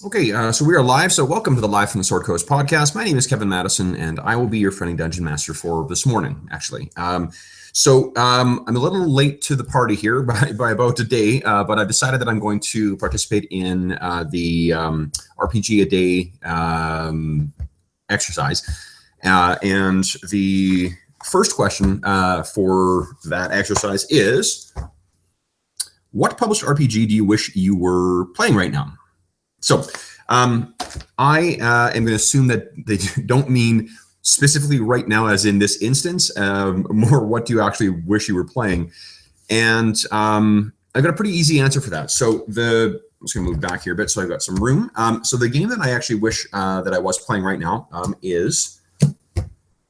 Okay, so we are live. So welcome to the Live from the Sword Coast podcast. My name is Kevin Madison, and I will be your friendly dungeon master for this morning, actually. I'm a little late to the party here by about a day, but I've decided that I'm going to participate in the RPG a day exercise. And the first question for that exercise is, what published RPG do you wish you were playing right now? So I am going to assume that they don't mean specifically right now, as in this instance, more what do you actually wish you were playing? And I've got a pretty easy answer for that. So I'm just going to move back here a bit so I've got some room. So the game that I actually wish that I was playing right now is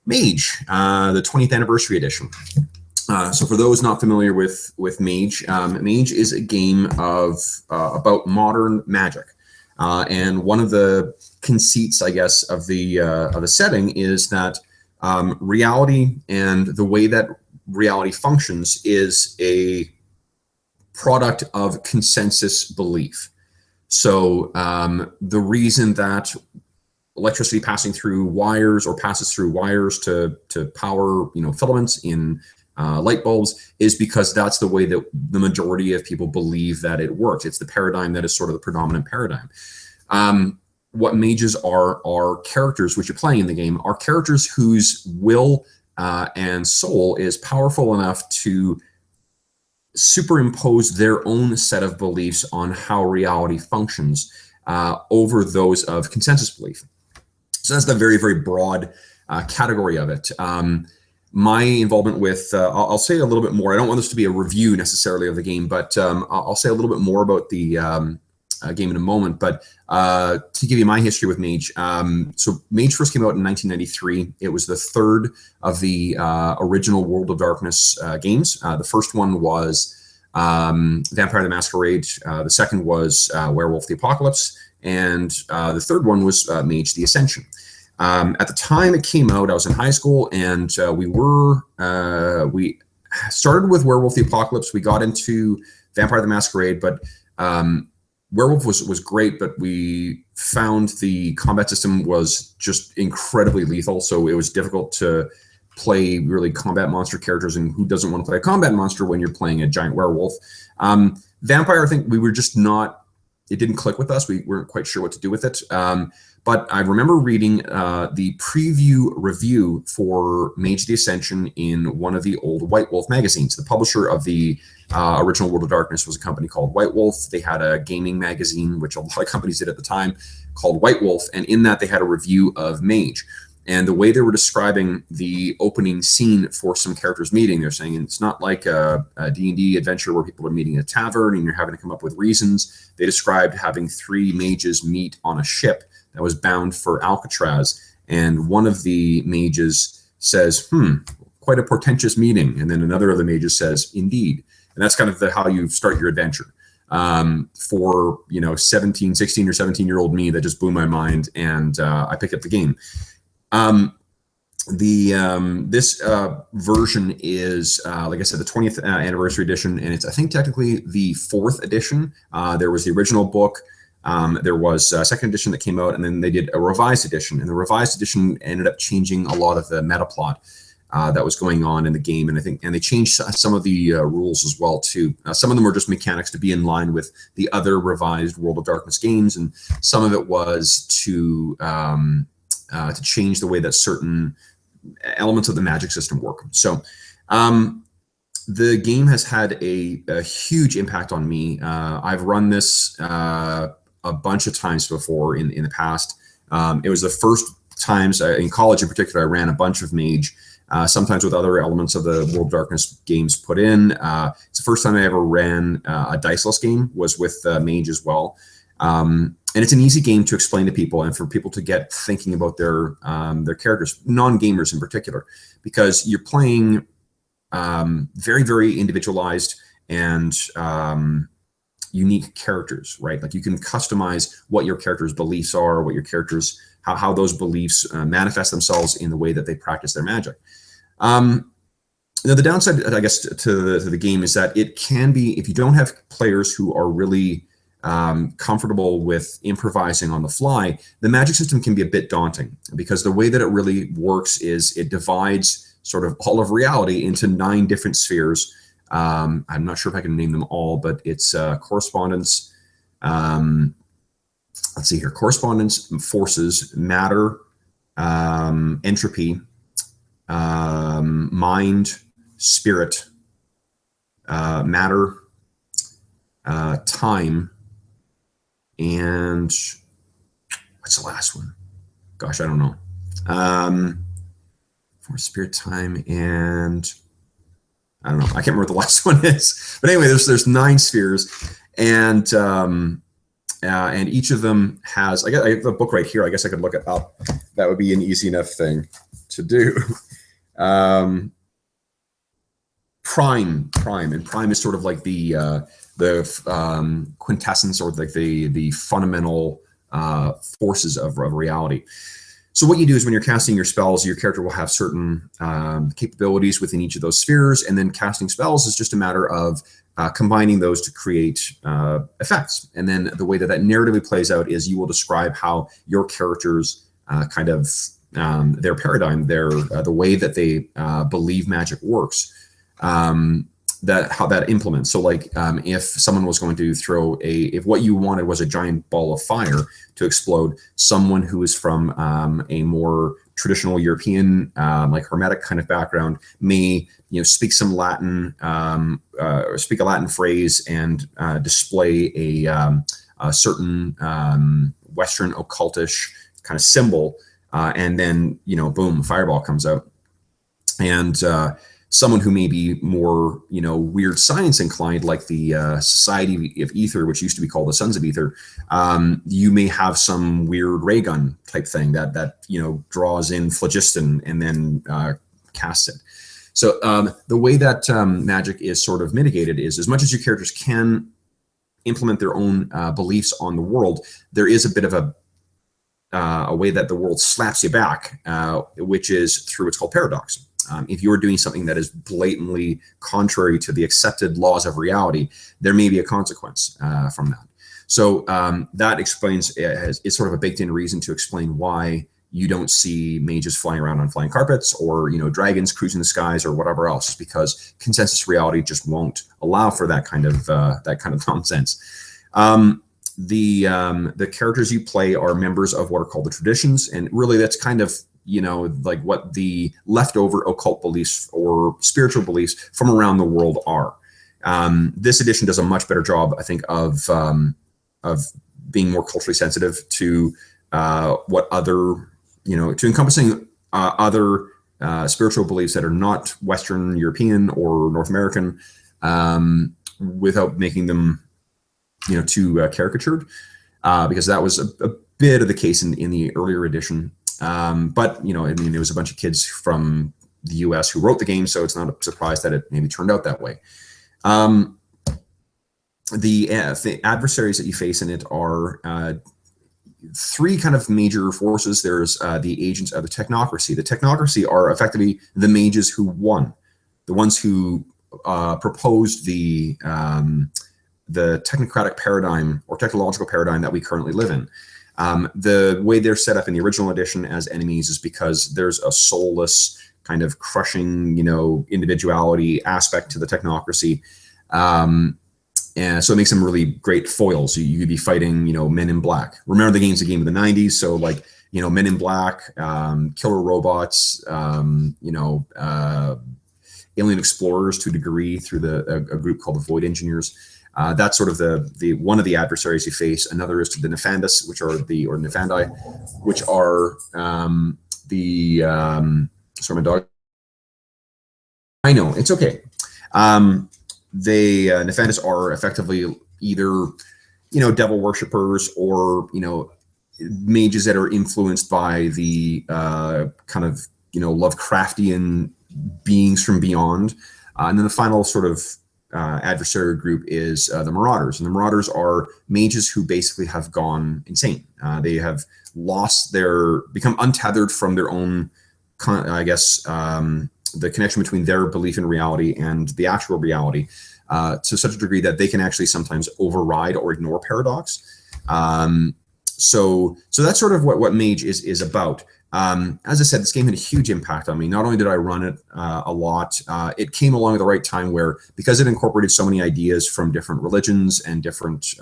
Mage, the 20th anniversary edition. So for those not familiar with Mage, Mage is a game about modern magic. And one of the conceits, I guess, of the setting is that reality and the way that reality functions is a product of consensus belief. So the reason that electricity passing through wires or passes through wires to power, filaments in light bulbs is because that's the way that the majority of people believe that it works. It's the paradigm that is sort of the predominant paradigm. What mages are characters which you're playing in the game, are characters whose will and soul is powerful enough to superimpose their own set of beliefs on how reality functions over those of consensus belief. So that's the very, very broad category of it. My involvement with, I'll say a little bit more. I don't want this to be a review necessarily of the game, but I'll say a little bit more about the game in a moment. But to give you my history with Mage, so Mage first came out in 1993. It was the third of the original World of Darkness games. The first one was Vampire the Masquerade. The second was Werewolf the Apocalypse. And the third one was Mage the Ascension. At the time it came out, I was in high school, and we started with Werewolf the Apocalypse. We got into Vampire the Masquerade, but Werewolf was great, but we found the combat system was just incredibly lethal, so it was difficult to play really combat monster characters, and who doesn't want to play a combat monster when you're playing a giant werewolf? Vampire, I think we were just not, it didn't click with us. We weren't quite sure what to do with it. But I remember reading the preview review for Mage the Ascension in one of the old White Wolf magazines. The publisher of the original World of Darkness was a company called White Wolf. They had a gaming magazine, which a lot of companies did at the time, called White Wolf. And in that, they had a review of Mage. And the way they were describing the opening scene for some characters meeting, they're saying it's not like a D&D adventure where people are meeting in a tavern and you're having to come up with reasons. They described having three mages meet on a ship that was bound for Alcatraz. And one of the mages says, quite a portentous meeting. And then another of the mages says, indeed. And that's kind of how you start your adventure. For 16 or 17-year-old me, that just blew my mind, and I picked up the game. This version is, like I said, the 20th anniversary edition, and it's, I think, technically the 4th edition. There was the original book. There was a second edition that came out, and then they did a revised edition. And the revised edition ended up changing a lot of the meta plot that was going on in the game, and they changed some of the rules as well too. Some of them were just mechanics to be in line with the other revised World of Darkness games, and some of it was to change the way that certain elements of the magic system work. So the game has had a huge impact on me. I've run this a bunch of times before in the past. It was the first times in college in particular, I ran a bunch of Mage, sometimes with other elements of the World of Darkness games put in. It's the first time I ever ran a diceless game, was with Mage as well. And it's an easy game to explain to people and for people to get thinking about their characters, non-gamers in particular, because you're playing very, very individualized and unique characters, right? Like you can customize what your character's beliefs are, what your characters, how those beliefs manifest themselves in the way that they practice their magic. Now, the downside, I guess, to the game is that it can be, if you don't have players who are really comfortable with improvising on the fly, the magic system can be a bit daunting, because the way that it really works is it divides sort of all of reality into 9 different spheres. I'm not sure if I can name them all, but it's correspondence. Let's see here: correspondence, forces, matter, entropy, mind, spirit, matter, time, and what's the last one? Gosh, I don't know. For spirit, time, and I don't know. I can't remember what the last one is. But anyway, there's 9 spheres, and each of them has. I have a book right here. I guess I could look it up. That would be an easy enough thing to do. Prime, and prime is sort of like the quintessence, or like the fundamental forces of reality. So what you do is, when you're casting your spells, your character will have certain capabilities within each of those spheres, and then casting spells is just a matter of combining those to create effects. And then the way that narratively plays out is you will describe how your characters kind of their paradigm, the way that they believe magic works, how that implements. So like if someone was going to throw if what you wanted was a giant ball of fire to explode, someone who is from a more traditional European, like Hermetic kind of background may, speak some Latin, or speak a Latin phrase and display a certain Western occultish kind of symbol, and then, boom, a fireball comes out. And someone who may be more, weird science inclined, like the Society of Ether, which used to be called the Sons of Ether, you may have some weird ray gun type thing that draws in phlogiston and then casts it. So the way that magic is sort of mitigated is, as much as your characters can implement their own beliefs on the world, there is a bit of a way that the world slaps you back, which is through what's called paradox. If you're doing something that is blatantly contrary to the accepted laws of reality, there may be a consequence from that. So that explains, it's sort of a baked-in reason to explain why you don't see mages flying around on flying carpets, or dragons cruising the skies, or whatever else, because consensus reality just won't allow for that kind of nonsense. The characters you play are members of what are called the traditions, and really that's kind of like what the leftover occult beliefs or spiritual beliefs from around the world are. This edition does a much better job, I think, of being more culturally sensitive to what other, to encompassing other spiritual beliefs that are not Western European or North American, without making them, too caricatured, because that was a bit of the case in the earlier edition. But there was a bunch of kids from the US who wrote the game, so it's not a surprise that it maybe turned out that way. The adversaries that you face in it are 3 kind of major forces. There's the agents of the technocracy. The technocracy are effectively the mages who won, the ones who proposed the technocratic paradigm or technological paradigm that we currently live in. The way they're set up in the original edition as enemies is because there's a soulless kind of crushing, individuality aspect to the technocracy. And so it makes them really great foils. You could be fighting, Men in Black. Remember, the game's a game of the 90s. So like, Men in Black, killer robots, alien explorers to a degree through a group called the Void Engineers. That's sort of the one of the adversaries you face. Another is the Nefandus, or Nefandi, which are sorry, my dog. I know, it's okay. Nefandus are effectively either devil worshippers, or mages that are influenced by the kind of Lovecraftian beings from beyond. And then the final sort of adversary group is the Marauders. And the Marauders are mages who basically have gone insane. They have become untethered from their own, I guess, the connection between their belief in reality and the actual reality. to such a degree that they can actually sometimes override or ignore paradox. So that's sort of what Mage is about. As I said, this game had a huge impact on me. Not only did I run it a lot, it came along at the right time where, because it incorporated so many ideas from different religions and different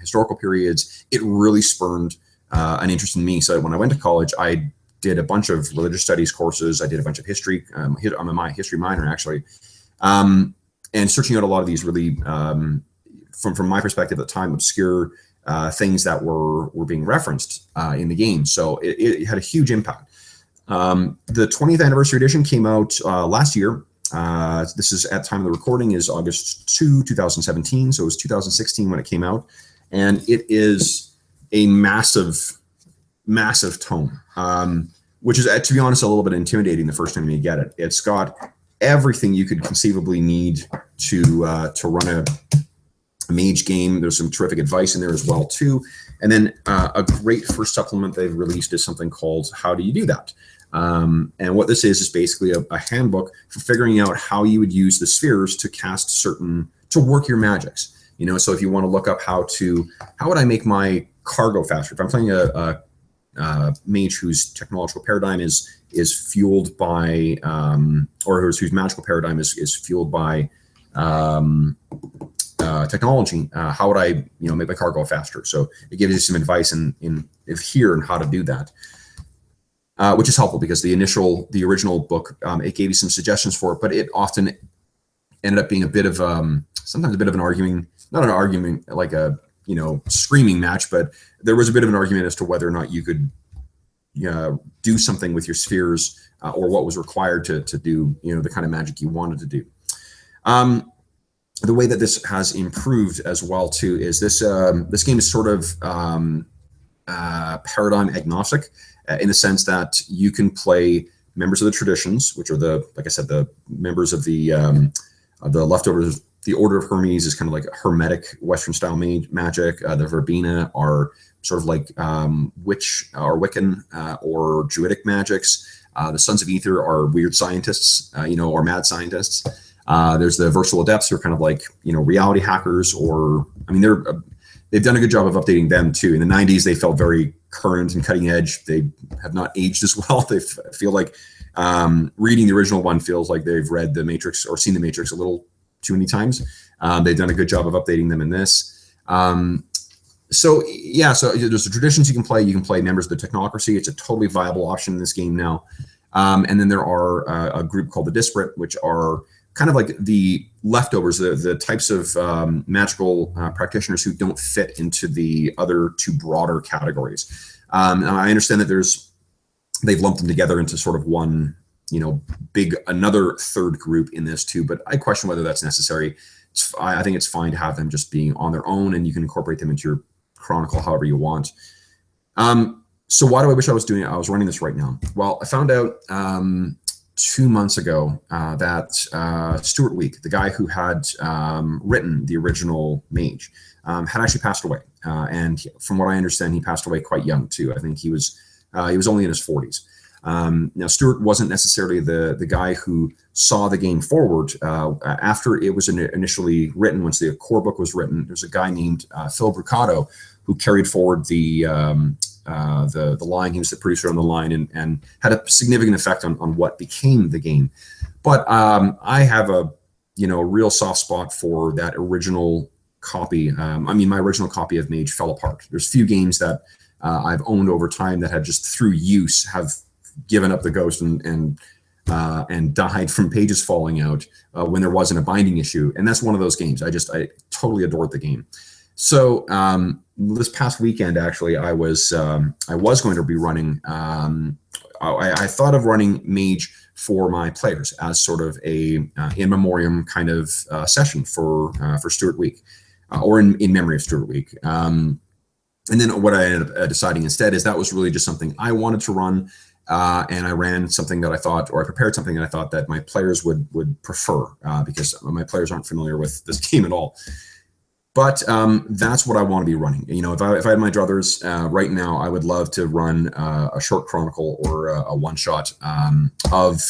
historical periods, it really spurned an interest in me. So when I went to college, I did a bunch of religious studies courses. I did a bunch of history. I'm a history minor, actually. And searching out a lot of these really, from my perspective at the time, obscure things that were being referenced in the game. So it had a huge impact. The 20th anniversary edition came out last year. This is at time of the recording is August 2, 2017. So it was 2016 when it came out. And it is a massive, massive tome, which is, to be honest, a little bit intimidating the first time you get it. It's got everything you could conceivably need to run a Mage game. There's some terrific advice in there as well too. And then a great first supplement they've released is something called How Do You Do That? And what this is basically a handbook for figuring out how you would use the spheres to cast to work your magics. You know, so if you want to look up how would I make my cargo faster? If I'm playing a mage whose technological paradigm is fueled by, or whose magical paradigm is fueled by technology, how would I, make my cargo faster? So it gives you some advice in here on how to do that, which is helpful because the original book, it gave you some suggestions for it, but it often ended up being a bit of sometimes a bit of an arguing, not an argument like a screaming match, but there was a bit of an argument as to whether or not you could do something with your spheres or what was required to do the kind of magic you wanted to do. The way that this has improved as well too is this game is sort of paradigm agnostic in the sense that you can play members of the traditions, which are like I said, the members of the leftovers. The Order of Hermes is kind of like hermetic Western style magic. The Verbena are sort of like witch or Wiccan or Druidic magics. The Sons of Ether are weird scientists, or mad scientists. There's the Versal Adepts who are kind of like, reality hackers, or, they've done a good job of updating them too. In the 90s, they felt very current and cutting edge. They have not aged as well. They feel like reading the original one feels like they've read The Matrix or seen The Matrix a little too many times. They've done a good job of updating them in this. So there's the traditions you can play. You can play members of the technocracy. It's a totally viable option in this game now. And then there are a group called the Disparate, which are kind of like the leftovers, the types of magical practitioners who don't fit into the other two broader categories. I understand that they've lumped them together into sort of one, another third group in this too, but I question whether that's necessary. I think it's fine to have them just being on their own, and you can incorporate them into your chronicle however you want. So why do I wish I was running this right now? Well, I found out 2 months ago that Stuart Week, the guy who had written the original Mage, had actually passed away. And from what I understand, he passed away quite young too. I think he was only in his 40s. Now, Stuart wasn't necessarily the guy who saw the game forward. After it was initially written, once the core book was written, there's a guy named Phil Brucato who carried forward the line. He was the producer on the line and had a significant effect on what became the game. But I have a real soft spot for that original copy. My original copy of Mage fell apart. There's few games that I've owned over time that have just through use have given up the ghost and died from pages falling out when there wasn't a binding issue. And that's one of those games. I totally adored the game. So this past weekend, actually, I was going to be running. I thought of running Mage for my players as sort of a in memoriam kind of session for Stuart Week, or in memory of Stuart Week. And then what I ended up deciding instead is that was really just something I wanted to run. And I ran something that I prepared something that I thought that my players would prefer, because my players aren't familiar with this game at all. But that's what I want to be running. You know, if I had my druthers right now, I would love to run a short chronicle or a one-shot of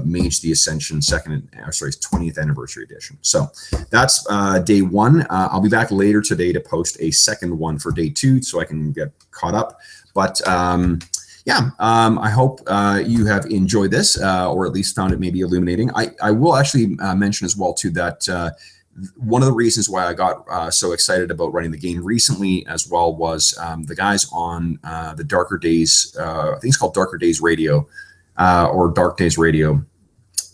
Mage the Ascension 20th anniversary edition. So that's day one. I'll be back later today to post a second one for day two so I can get caught up. But I hope you have enjoyed this or at least found it maybe illuminating. I will actually mention as well too that one of the reasons why I got so excited about running the game recently as well was the guys on the Darker Days, I think it's called Darker Days Radio or Dark Days Radio.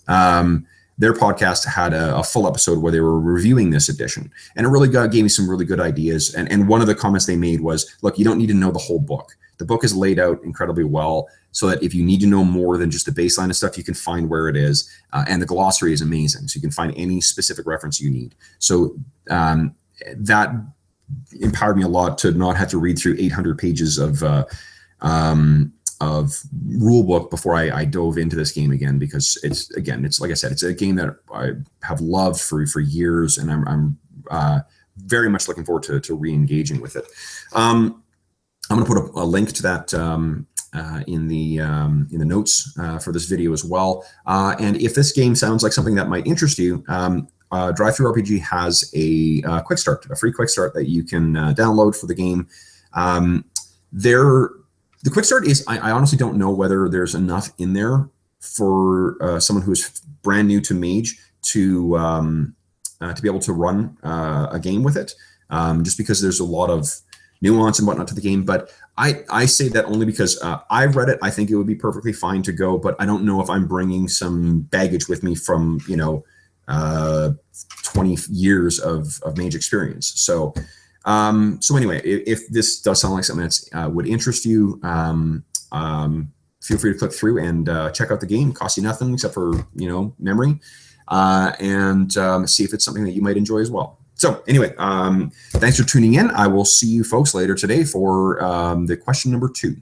Their podcast had a full episode where they were reviewing this edition, and it really gave me some really good ideas. And one of the comments they made was, look, you don't need to know the whole book. The book is laid out incredibly well so that if you need to know more than just the baseline of stuff, you can find where it is. And the glossary is amazing. So you can find any specific reference you need. So that empowered me a lot to not have to read through 800 pages of rule book before I dove into this game again, because it's like I said, it's a game that I have loved for years, and I'm very much looking forward to re-engaging with it. I'm going to put a link to that in the notes for this video as well. And if this game sounds like something that might interest you, Drive-Thru RPG has a quick start, a free quick start that you can download for the game. The quick start is, I honestly don't know whether there's enough in there for someone who is brand new to Mage to be able to run a game with it, just because there's a lot of nuance and whatnot to the game. But I say that only because I've read it. I think it would be perfectly fine to go, but I don't know if I'm bringing some baggage with me from 20 years of Mage experience. So anyway, if this does sound like something that would interest you, feel free to click through and check out the game. Costs you nothing except for memory, and see if it's something that you might enjoy as well. So anyway, thanks for tuning in. I will see you folks later today for the question number 2.